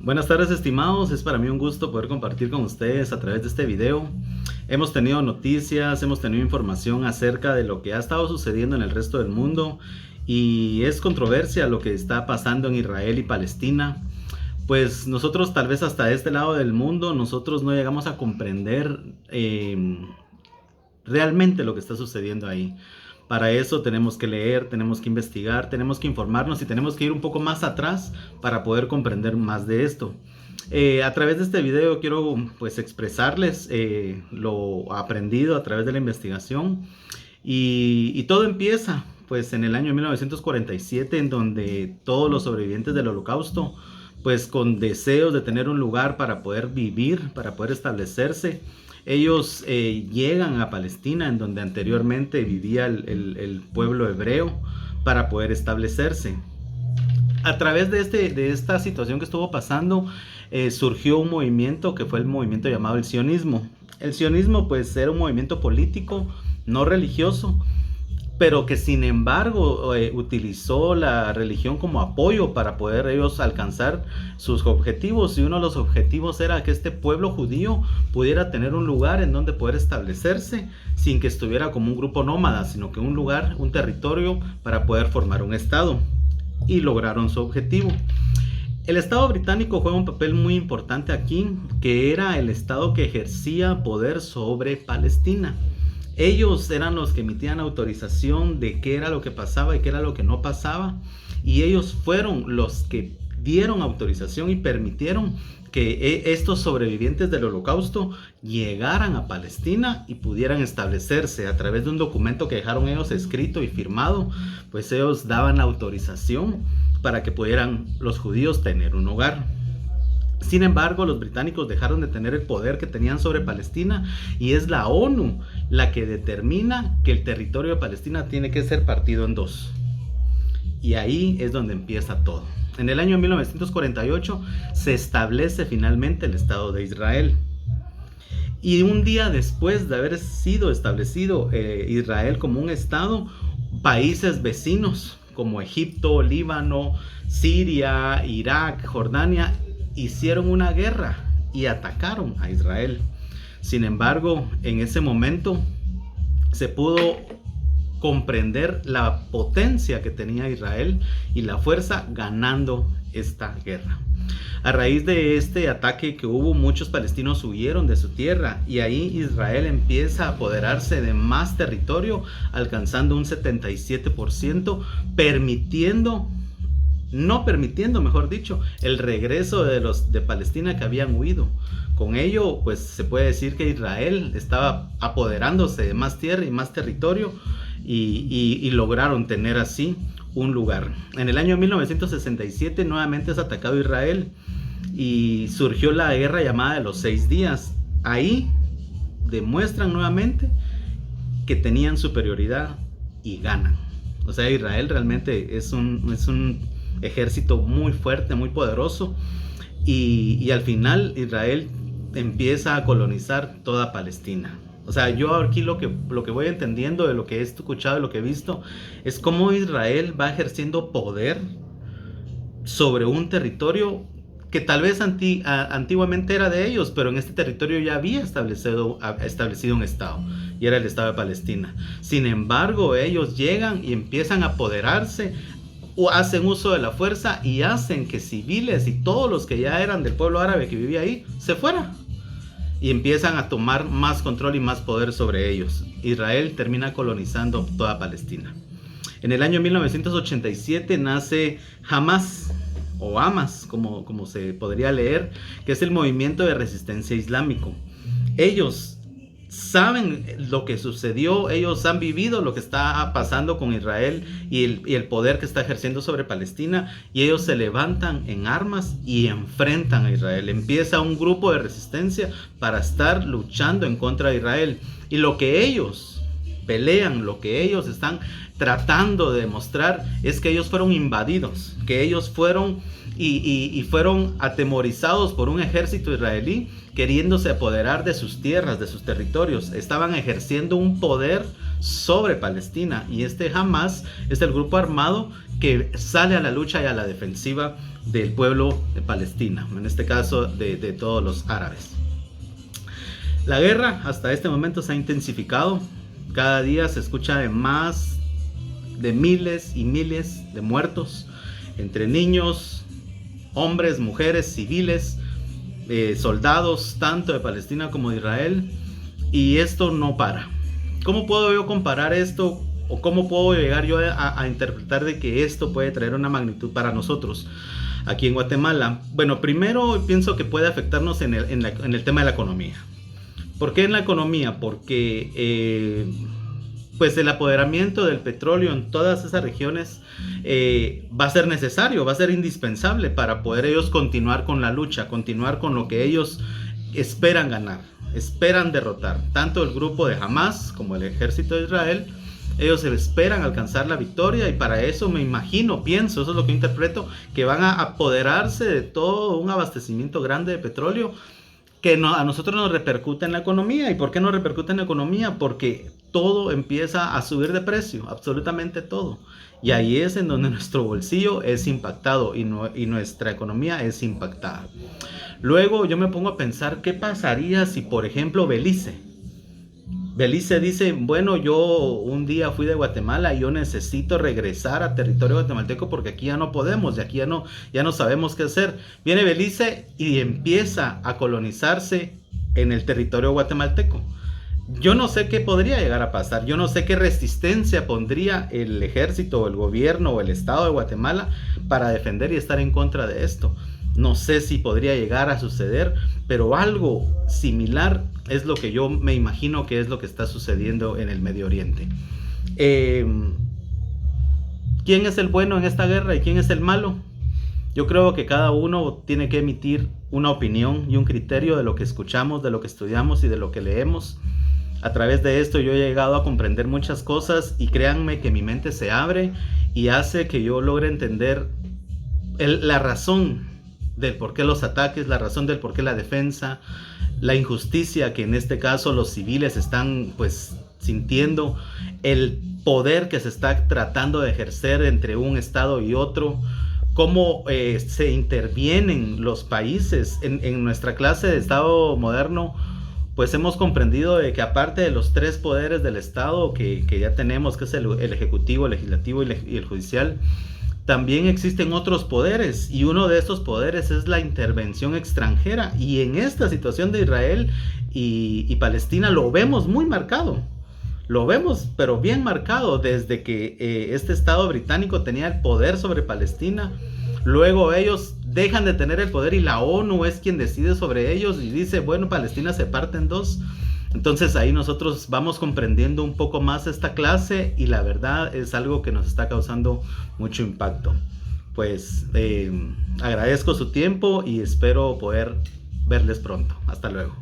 Buenas tardes, estimados. Es para mí un gusto poder compartir con ustedes a través de este video. Hemos tenido noticias, hemos tenido información acerca de lo que ha estado sucediendo en el resto del mundo y es controversia lo que está pasando en Israel y Palestina. Pues nosotros tal vez hasta este lado del mundo, nosotros no llegamos a comprender realmente lo que está sucediendo ahí. Para eso tenemos que leer, tenemos que investigar, tenemos que informarnos y tenemos que ir un poco más atrás para poder comprender más de esto. A través de este video quiero pues expresarles lo aprendido a través de la investigación y todo empieza pues en el año 1947, en donde todos los sobrevivientes del Holocausto, pues con deseos de tener un lugar para poder vivir, para poder establecerse, ellos llegan a Palestina, en donde anteriormente vivía el pueblo hebreo, para poder establecerse. A través de esta situación que estuvo pasando, surgió un movimiento que fue el movimiento llamado el sionismo. El sionismo pues era un movimiento político, no religioso, pero que sin embargo utilizó la religión como apoyo para poder ellos alcanzar sus objetivos, y uno de los objetivos era que este pueblo judío pudiera tener un lugar en donde poder establecerse sin que estuviera como un grupo nómada, sino que un lugar, un territorio para poder formar un estado, y lograron su objetivo. El Estado británico juega un papel muy importante aquí, que era el Estado que ejercía poder sobre Palestina. Ellos eran los que emitían autorización de qué era lo que pasaba y qué era lo que no pasaba, y ellos fueron los que dieron autorización y permitieron que estos sobrevivientes del Holocausto llegaran a Palestina y pudieran establecerse a través de un documento que dejaron ellos escrito y firmado. Pues ellos daban la autorización para que pudieran los judíos tener un hogar. Sin embargo, los británicos dejaron de tener el poder que tenían sobre Palestina, y es la ONU la que determina que el territorio de Palestina tiene que ser partido en dos. Y ahí es donde empieza todo. En el año 1948 se establece finalmente el Estado de Israel. Y un día después de haber sido establecido Israel como un Estado, países vecinos como Egipto, Líbano, Siria, Irak, Jordania hicieron una guerra y atacaron a Israel. Sin embargo, en ese momento se pudo comprender la potencia que tenía Israel y la fuerza ganando esta guerra. A raíz de este ataque que hubo, muchos palestinos huyeron de su tierra, y ahí Israel empieza a apoderarse de más territorio, alcanzando un 77%, no permitiendo, mejor dicho, el regreso de los de Palestina que habían huido. Con ello, pues se puede decir que Israel estaba apoderándose de más tierra y más territorio, y lograron tener así un lugar. En el año 1967 nuevamente es atacado Israel y surgió la guerra llamada de los 6 días. Ahí demuestran nuevamente que tenían superioridad y ganan. O sea, Israel realmente es un ejército muy fuerte, muy poderoso, y al final Israel empieza a colonizar toda Palestina. O sea, yo aquí lo que voy entendiendo de lo que he escuchado, de lo que he visto, es cómo Israel va ejerciendo poder sobre un territorio que tal vez antiguamente era de ellos, pero en este territorio ya había establecido un estado, y era el Estado de Palestina. Sin embargo, ellos llegan y empiezan a apoderarse, o hacen uso de la fuerza y hacen que civiles y todos los que ya eran del pueblo árabe que vivía ahí se fueran, y empiezan a tomar más control y más poder sobre ellos. Israel termina colonizando toda Palestina. En el año 1987 nace Hamas, o Hamas, como se podría leer, que es el movimiento de resistencia islámico. Ellos saben lo que sucedió, ellos han vivido lo que está pasando con Israel y el poder que está ejerciendo sobre Palestina, y ellos se levantan en armas y enfrentan a Israel. Empieza un grupo de resistencia para estar luchando en contra de Israel, y lo que ellos pelean, lo que ellos están tratando de demostrar es que ellos fueron invadidos, que ellos fueron y fueron atemorizados por un ejército israelí queriéndose apoderar de sus tierras, de sus territorios. Estaban ejerciendo un poder sobre Palestina, y este Hamas es el grupo armado que sale a la lucha y a la defensiva del pueblo de Palestina, en este caso de todos los árabes. La guerra hasta este momento se ha intensificado. Cada día se escucha de más de miles y miles de muertos entre niños, hombres, mujeres, civiles, soldados, tanto de Palestina como de Israel, y esto no para. ¿Cómo puedo yo comparar esto o cómo puedo llegar yo a interpretar de que esto puede traer una magnitud para nosotros aquí en Guatemala? Bueno, primero pienso que puede afectarnos en el tema de la economía. ¿Por qué en la economía? Porque pues el apoderamiento del petróleo en todas esas regiones va a ser necesario, va a ser indispensable para poder ellos continuar con la lucha, continuar con lo que ellos esperan ganar, esperan derrotar. Tanto el grupo de Hamas como el ejército de Israel, ellos esperan alcanzar la victoria, y para eso me imagino, pienso, eso es lo que interpreto, que van a apoderarse de todo un abastecimiento grande de petróleo que a nosotros nos repercute en la economía. ¿Y por qué nos repercute en la economía? Porque todo empieza a subir de precio, absolutamente todo. Y ahí es en donde nuestro bolsillo es impactado y nuestra economía es impactada. Luego yo me pongo a pensar, ¿qué pasaría si, por ejemplo, Belice dice, bueno, yo un día fui de Guatemala y yo necesito regresar a territorio guatemalteco porque aquí ya no podemos, y aquí ya no sabemos qué hacer? Viene Belice y empieza a colonizarse en el territorio guatemalteco. Yo no sé qué podría llegar a pasar, yo no sé qué resistencia pondría el ejército o el gobierno o el estado de Guatemala para defender y estar en contra de esto. No sé si podría llegar a suceder, pero algo similar es lo que yo me imagino que es lo que está sucediendo en el Medio Oriente. ¿Quién es el bueno en esta guerra y quién es el malo? Yo creo que cada uno tiene que emitir una opinión y un criterio de lo que escuchamos, de lo que estudiamos y de lo que leemos. A través de esto yo he llegado a comprender muchas cosas, y créanme que mi mente se abre y hace que yo logre entender la razón del por qué los ataques, la razón del por qué la defensa, la injusticia que en este caso los civiles están pues sintiendo, el poder que se está tratando de ejercer entre un estado y otro, cómo se intervienen los países. En nuestra clase de Estado moderno pues hemos comprendido de que aparte de los tres poderes del Estado que ya tenemos, que es el ejecutivo, el legislativo y el judicial, también existen otros poderes, y uno de estos poderes es la intervención extranjera, y en esta situación de Israel y Palestina lo vemos muy marcado. Lo vemos, pero bien marcado, desde que este Estado británico tenía el poder sobre Palestina. Luego ellos dejan de tener el poder y la ONU es quien decide sobre ellos y dice, bueno, Palestina se parte en dos. Entonces ahí nosotros vamos comprendiendo un poco más esta clase, y la verdad es algo que nos está causando mucho impacto. Pues agradezco su tiempo y espero poder verles pronto. Hasta luego.